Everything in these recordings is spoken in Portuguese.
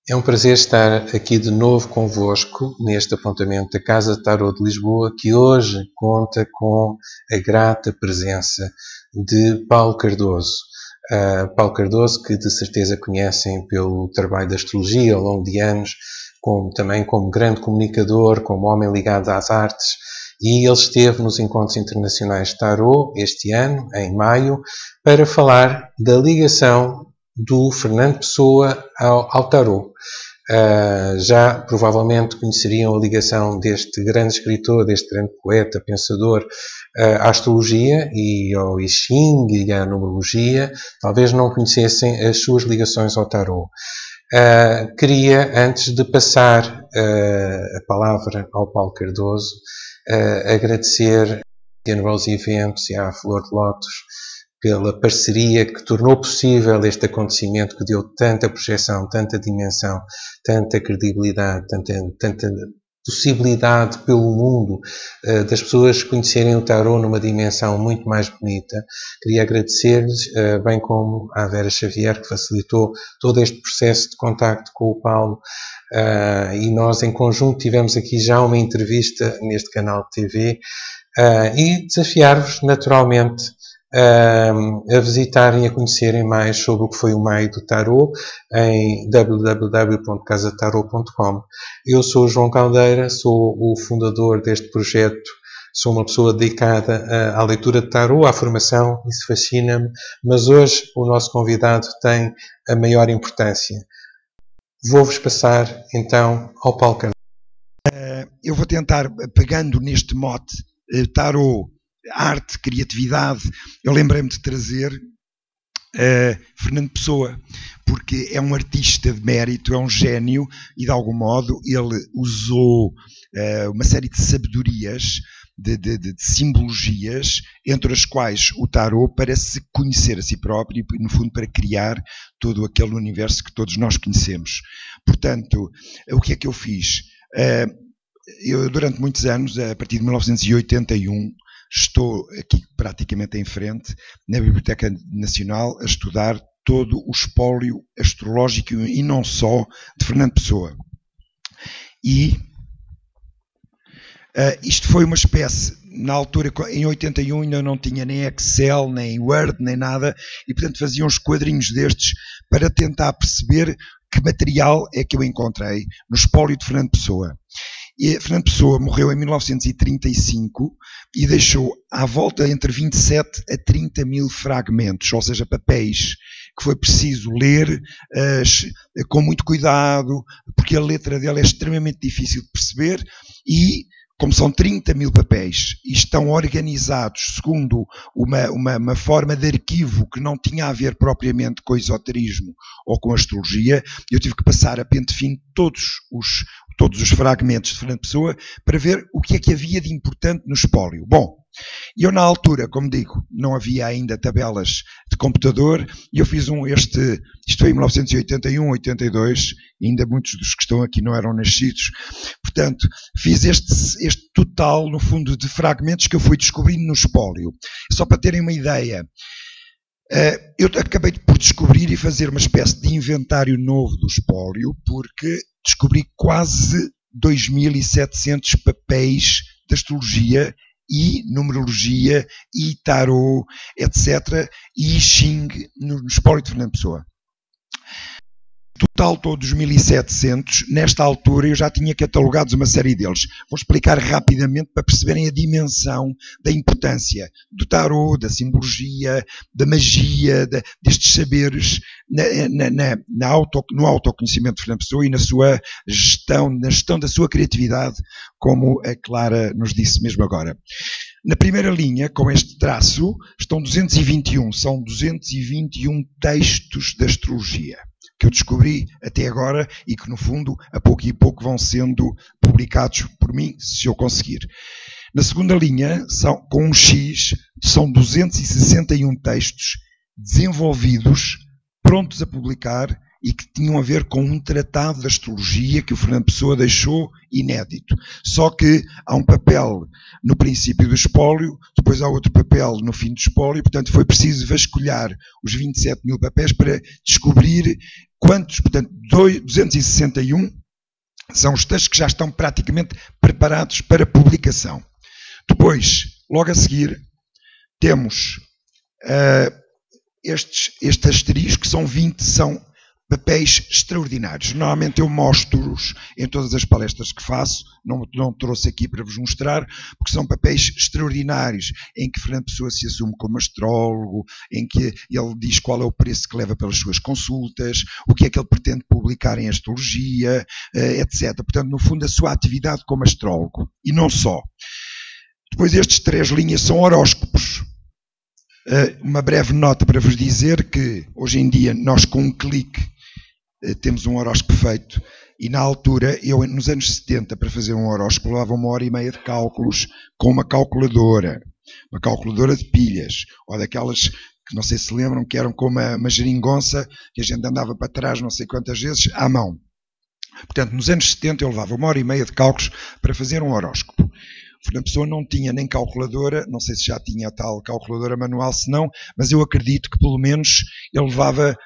É um prazer estar aqui de novo convosco neste apontamento da Casa de Tarot de Lisboa, que hoje conta com a grata presença de Paulo Cardoso. Paulo Cardoso, que de certeza conhecem pelo trabalho da astrologia ao longo de anos, também como grande comunicador, como homem ligado às artes, e ele esteve nos Encontros Internacionais de Tarot este ano, em maio, para falar da ligação do Fernando Pessoa ao Tarot. Já provavelmente conheceriam a ligação deste grande escritor, deste grande poeta, pensador, à astrologia e ao I Ching e à numerologia. Talvez não conhecessem as suas ligações ao Tarot. Queria, antes de passar a palavra ao Paulo Cardoso, agradecer a Rose Eventos e à Flor de Lótus pela parceria que tornou possível este acontecimento, que deu tanta projeção, tanta dimensão, tanta credibilidade, tanta possibilidade pelo mundo das pessoas conhecerem o Tarot numa dimensão muito mais bonita. Queria agradecer-lhes, bem como à Vera Xavier, que facilitou todo este processo de contacto com o Paulo, e nós em conjunto tivemos aqui já uma entrevista neste canal de TV, e desafiar-vos naturalmente a visitarem e a conhecerem mais sobre o que foi o Maio do Tarot em www.casatarot.com. Eu sou o João Caldeira, sou o fundador deste projeto, sou uma pessoa dedicada à leitura de Tarot, à formação, isso fascina-me, mas hoje o nosso convidado tem a maior importância. Vou-vos passar então ao Paulo Cardoso. Eu vou tentar, pegando neste mote, Tarot, arte, criatividade, eu lembrei-me de trazer Fernando Pessoa, porque é um artista de mérito, é um gênio e de algum modo ele usou uma série de sabedorias, de simbologias, entre as quais o Tarot, para se conhecer a si próprio e no fundo para criar todo aquele universo que todos nós conhecemos. Portanto, o que é que eu fiz? Eu durante muitos anos, a partir de 1981, estou aqui praticamente em frente, na Biblioteca Nacional, a estudar todo o espólio astrológico e não só de Fernando Pessoa. E isto foi uma espécie, na altura, em 81 ainda não tinha nem Excel, nem Word, nem nada, e portanto fazia uns quadrinhos destes para tentar perceber que material é que eu encontrei no espólio de Fernando Pessoa. E Fernando Pessoa morreu em 1935 e deixou à volta entre 27 a 30 mil fragmentos, ou seja, papéis, que foi preciso ler com muito cuidado, porque a letra dele é extremamente difícil de perceber e, como são 30 mil papéis e estão organizados segundo uma forma de arquivo que não tinha a ver propriamente com o esoterismo ou com a astrologia, eu tive que passar a pente fino todos os fragmentos de Fernando Pessoa para ver o que é que havia de importante no espólio. Bom, eu na altura, como digo, não havia ainda tabelas de computador e eu fiz isto foi em 1981, 82, ainda muitos dos que estão aqui não eram nascidos, portanto, fiz este total, no fundo, de fragmentos que eu fui descobrindo no espólio. Só para terem uma ideia, eu acabei por descobrir e fazer uma espécie de inventário novo do espólio, porque descobri quase 2.700 papéis de astrologia e numerologia e tarot, etc. e I Ching no espólio de Fernando Pessoa. Total todos 1.700, nesta altura eu já tinha catalogados uma série deles. Vou explicar rapidamente para perceberem a dimensão da importância do tarot, da simbologia, da magia, destes saberes no autoconhecimento de Fernando Pessoa e na sua gestão, na gestão da sua criatividade, como a Clara nos disse mesmo agora. Na primeira linha, com este traço, estão 221, são 221 textos de astrologia que eu descobri até agora e que, no fundo, a pouco e pouco vão sendo publicados por mim, se eu conseguir. Na segunda linha, com um X, são 261 textos desenvolvidos, prontos a publicar e que tinham a ver com um tratado de astrologia que o Fernando Pessoa deixou inédito. Só que há um papel no princípio do espólio, depois há outro papel no fim do espólio, portanto foi preciso vasculhar os 27 mil papéis para descobrir quantos, portanto 261 são os textos que já estão praticamente preparados para publicação. Depois, logo a seguir, temos este asterisco, que são 20, são papéis extraordinários. Normalmente eu mostro-os em todas as palestras que faço, não trouxe aqui para vos mostrar, porque são papéis extraordinários, em que Fernando Pessoa se assume como astrólogo, em que ele diz qual é o preço que leva pelas suas consultas, o que é que ele pretende publicar em astrologia, etc. Portanto, no fundo, a sua atividade como astrólogo. E não só. Depois, estes 3 linhas são horóscopos. Uma breve nota para vos dizer que, hoje em dia, nós com um clique temos um horóscopo feito, e na altura, eu nos anos 70, para fazer um horóscopo, levava 1h30 de cálculos com uma calculadora de pilhas, ou daquelas que não sei se lembram, que eram como uma geringonça, que a gente andava para trás não sei quantas vezes, à mão. Portanto, nos anos 70 eu levava 1h30 de cálculos para fazer um horóscopo. Fernando Pessoa não tinha nem calculadora, não sei se já tinha a tal calculadora manual, se não, mas eu acredito que pelo menos ele levava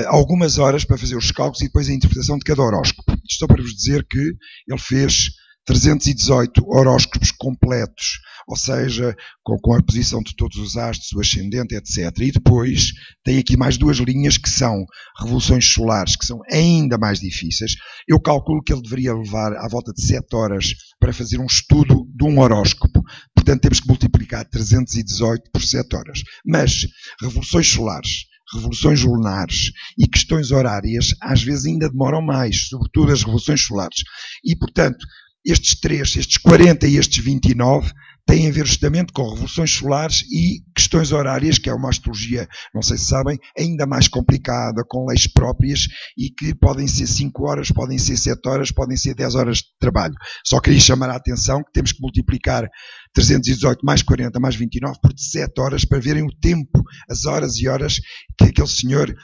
algumas horas para fazer os cálculos e depois a interpretação de cada horóscopo. Isto só para vos dizer que ele fez 318 horóscopos completos, ou seja, com a posição de todos os astros, o ascendente, etc. E depois tem aqui mais 2 linhas que são revoluções solares, que são ainda mais difíceis. Eu calculo que ele deveria levar à volta de 7 horas para fazer um estudo de um horóscopo. Portanto, temos que multiplicar 318 por 7 horas. Mas revoluções solares, revoluções lunares e questões horárias às vezes ainda demoram mais, sobretudo as revoluções solares. E, portanto, estes 3, estes 40 e estes 29 têm a ver justamente com revoluções solares e questões horárias, que é uma astrologia, não sei se sabem, ainda mais complicada, com leis próprias e que podem ser 5 horas, podem ser 7 horas, podem ser 10 horas de trabalho. Só queria chamar a atenção que temos que multiplicar 318 mais 40 mais 29 por 7 horas para verem o tempo, as horas e horas que aquele senhor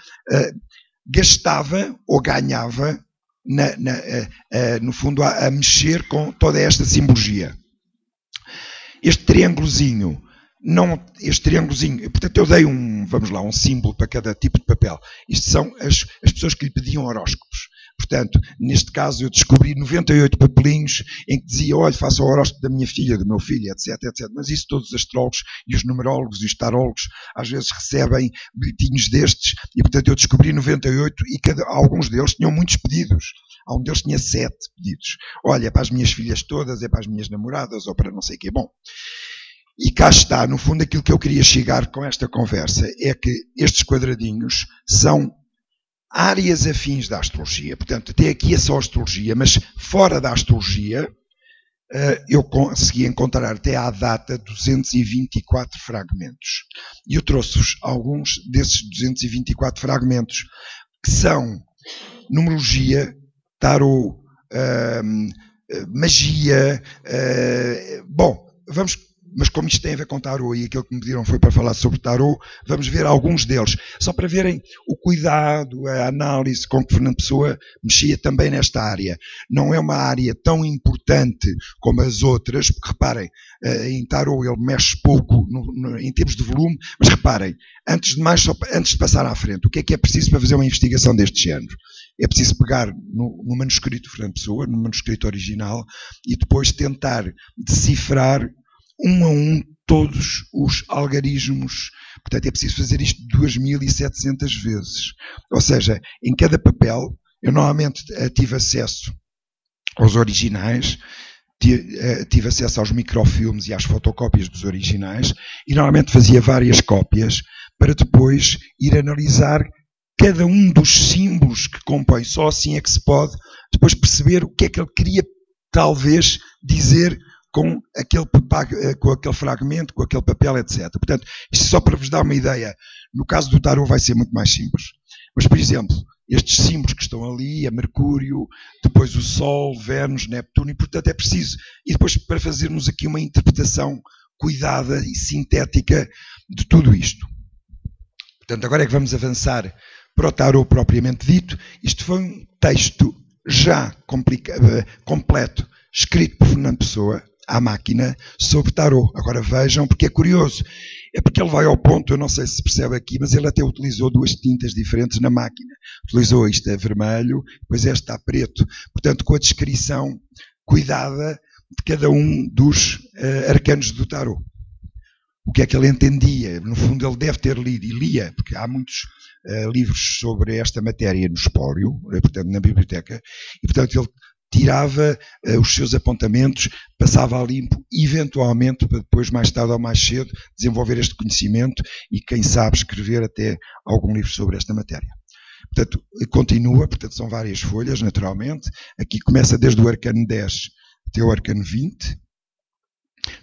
gastava ou ganhava no fundo, a mexer com toda esta simbologia. Este triângulozinho, portanto eu dei um símbolo para cada tipo de papel. Isto são as pessoas que lhe pediam horóscopos. Portanto, neste caso eu descobri 98 papelinhos em que dizia, olha, faça o horóscopo da minha filha, do meu filho, etc, etc. Mas isso todos os astrólogos e os numerólogos e os tarólogos às vezes recebem bilhetinhos destes e, portanto, eu descobri 98 e alguns deles tinham muitos pedidos. Há um deles que tinha 7 pedidos. Olha, é para as minhas filhas todas, é para as minhas namoradas ou para não sei o quê. Bom, e cá está, no fundo, aquilo que eu queria chegar com esta conversa é que estes quadradinhos são áreas afins da astrologia. Portanto, até aqui é só astrologia, mas fora da astrologia eu consegui encontrar até à data 224 fragmentos. E eu trouxe-vos alguns desses 224 fragmentos, que são numerologia, tarot, magia, mas como isto tem a ver com tarot e aquilo que me pediram foi para falar sobre tarot, vamos ver alguns deles, só para verem o cuidado, a análise com que Fernando Pessoa mexia também nesta área. Não é uma área tão importante como as outras, porque reparem, em tarot ele mexe pouco em termos de volume, mas reparem, antes de passar à frente, o que é preciso para fazer uma investigação deste género? É preciso pegar no manuscrito de Fernando Pessoa, no manuscrito original, e depois tentar decifrar um a um todos os algarismos. Portanto, é preciso fazer isto 2700 vezes. Ou seja, em cada papel, eu normalmente tive acesso aos originais, tive acesso aos microfilmes e às fotocópias dos originais, e normalmente fazia várias cópias para depois ir analisar cada um dos símbolos que compõem. Só assim é que se pode depois perceber o que é que ele queria talvez dizer com aquele fragmento, com aquele papel, etc. Portanto, isto só para vos dar uma ideia. No caso do tarot vai ser muito mais simples. Mas, por exemplo, estes símbolos que estão ali, a Mercúrio, depois o Sol, Vênus, Neptuno, e portanto é preciso. E depois para fazermos aqui uma interpretação cuidada e sintética de tudo isto. Portanto, agora é que vamos avançar para o tarot propriamente dito. Isto foi um texto já completo, escrito por Fernando Pessoa, à máquina, sobre tarot. Agora vejam, porque é curioso. É porque ele vai ao ponto, eu não sei se se percebe aqui, mas ele até utilizou duas tintas diferentes na máquina. Utilizou isto a vermelho, depois esta a preto. Portanto, com a descrição cuidada de cada um dos arcanos do tarot. O que é que ele entendia? No fundo, ele deve ter lido, e lia, porque há muitos livros sobre esta matéria no espólio, portanto, na biblioteca, e, portanto, ele tirava os seus apontamentos, passava a limpo, eventualmente, para depois, mais tarde ou mais cedo, desenvolver este conhecimento e, quem sabe, escrever até algum livro sobre esta matéria. Portanto, continua, portanto, são várias folhas, naturalmente. Aqui começa desde o arcano 10 até o arcano 20.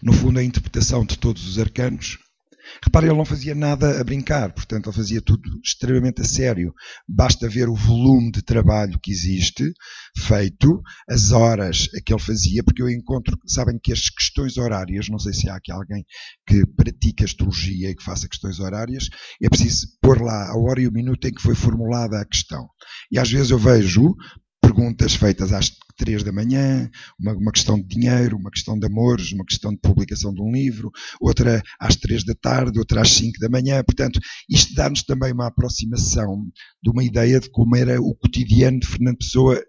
No fundo, a interpretação de todos os arcanos. Reparem, ele não fazia nada a brincar, portanto, ele fazia tudo extremamente a sério. Basta ver o volume de trabalho que existe, feito, as horas que ele fazia, porque eu encontro, sabem que as questões horárias, não sei se há aqui alguém que pratica astrologia e que faça questões horárias, é preciso pôr lá a hora e o minuto em que foi formulada a questão. E às vezes eu vejo perguntas feitas às 3 da manhã, uma questão de dinheiro, uma questão de amores, uma questão de publicação de um livro, outra às 3 da tarde, outra às 5 da manhã. Portanto, isto dá-nos também uma aproximação de uma ideia de como era o cotidiano de Fernando Pessoa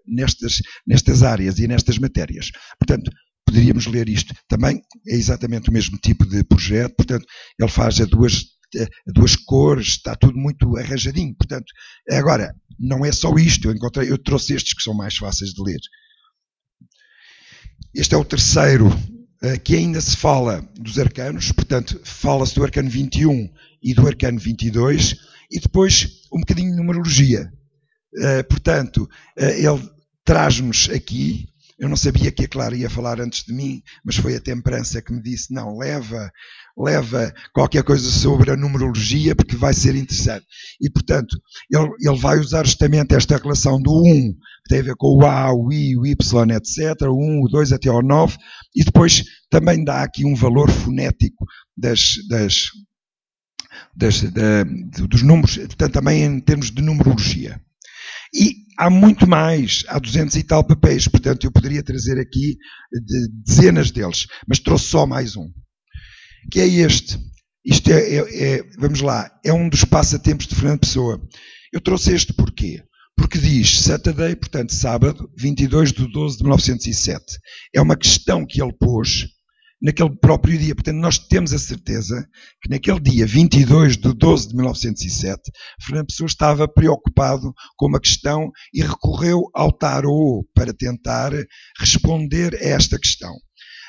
nestas áreas e nestas matérias. Portanto, poderíamos ler isto. Também é exatamente o mesmo tipo de projeto, portanto, ele faz a duas cores, está tudo muito arranjadinho. Portanto, agora, não é só isto, eu trouxe estes que são mais fáceis de ler. Este é o terceiro, que ainda se fala dos arcanos, portanto, fala-se do arcano 21 e do arcano 22, e depois um bocadinho de numerologia. Portanto, ele traz-nos aqui, eu não sabia que a Clara ia falar antes de mim, mas foi a Temperança que me disse, não, leva qualquer coisa sobre a numerologia, porque vai ser interessante. E, portanto, ele vai usar justamente esta relação do 1, que tem a ver com o A, o I, o Y, etc., o 1, o 2 até ao 9, e depois também dá aqui um valor fonético dos números, portanto, também em termos de numerologia. E há muito mais, há 200 e tal papéis, portanto eu poderia trazer aqui dezenas deles, mas trouxe só mais um, que é este. Isto vamos lá, é um dos passatempos de Fernando Pessoa. Eu trouxe este porquê? Porque diz Saturday, portanto sábado, 22/12/1907. É uma questão que ele pôs naquele próprio dia. Portanto, nós temos a certeza que naquele dia, 22/12/1907, Fernando Pessoa estava preocupado com uma questão e recorreu ao tarot para tentar responder a esta questão.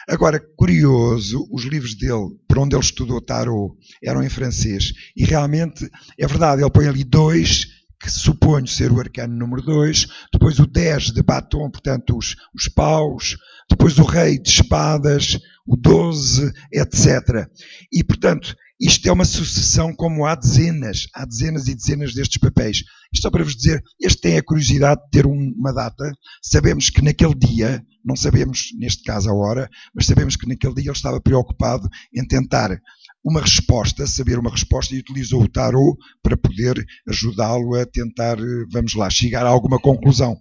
Agora, curioso, os livros dele, por onde ele estudou tarot, eram em francês. E realmente, é verdade, ele põe ali 2, que suponho ser o arcano número 2, depois o 10 de batom, portanto os paus, depois o rei de espadas, o 12, etc. E, portanto, isto é uma sucessão como há dezenas e dezenas destes papéis. Isto só para vos dizer, este tem a curiosidade de ter uma data, sabemos que naquele dia, não sabemos neste caso a hora, mas sabemos que naquele dia ele estava preocupado em tentar saber uma resposta, e utilizou o tarot para poder ajudá-lo a tentar, vamos lá, chegar a alguma conclusão.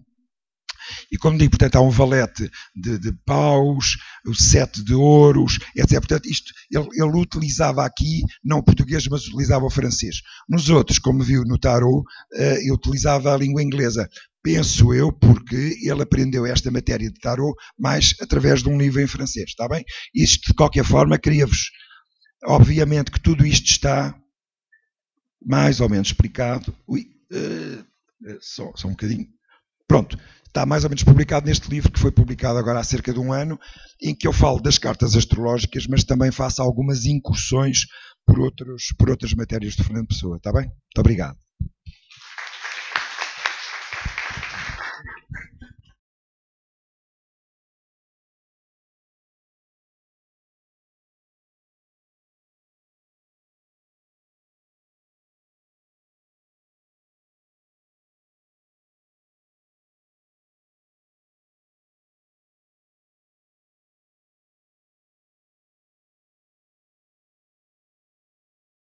E como digo, portanto, há um valete de paus, o 7 de ouros, etc. Portanto, isto ele utilizava aqui, não o português, mas utilizava o francês. Nos outros, como viu no tarot, eu utilizava a língua inglesa. Penso eu, porque ele aprendeu esta matéria de tarot mais através de um livro em francês, está bem? Isto, de qualquer forma, queria-vos... Obviamente que tudo isto está mais ou menos explicado. Só um bocadinho. Pronto, está mais ou menos publicado neste livro, que foi publicado agora há cerca de um ano, em que eu falo das cartas astrológicas, mas também faço algumas incursões por outras matérias de Fernando Pessoa. Está bem? Muito obrigado.